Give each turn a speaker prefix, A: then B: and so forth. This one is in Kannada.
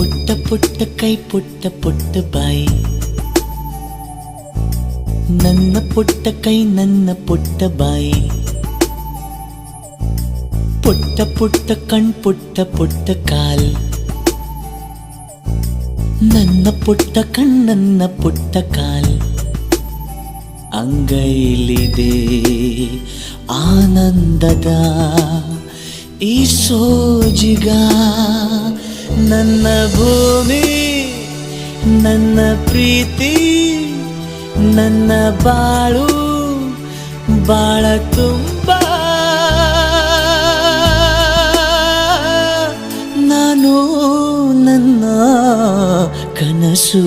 A: ಪುಟ್ಟ ಪುಟ್ಟ ಕೈ ಪುಟ್ಟ ಪುಟ್ಟ ಬಾಯಿ, ನನ್ನ ಪುಟ್ಟ ಕೈ ನನ್ನ ಪುಟ್ಟ ಬಾಯಿ, ಪುಟ್ಟ ಪುಟ್ಟ ಕಣ್ ಪುಟ್ಟ ಪುಟ್ಟ ಕಾಲ್, ನನ್ನ ಪುಟ್ಟ ಕಣ್ಣನ್ನ ಪುಟ್ಟ ಕಾಲ್. ಅಂಗೈಲಿದೆ ಆನಂದದ ಈ ಸೋಜಿಗ, ನನ್ನ ಭೂಮಿ ನನ್ನ ಪ್ರೀತಿ ನನ್ನ ಬಾಳು ಬಾಳ ತುಂಬ. ನಾನು ನನ್ನ ಕನಸು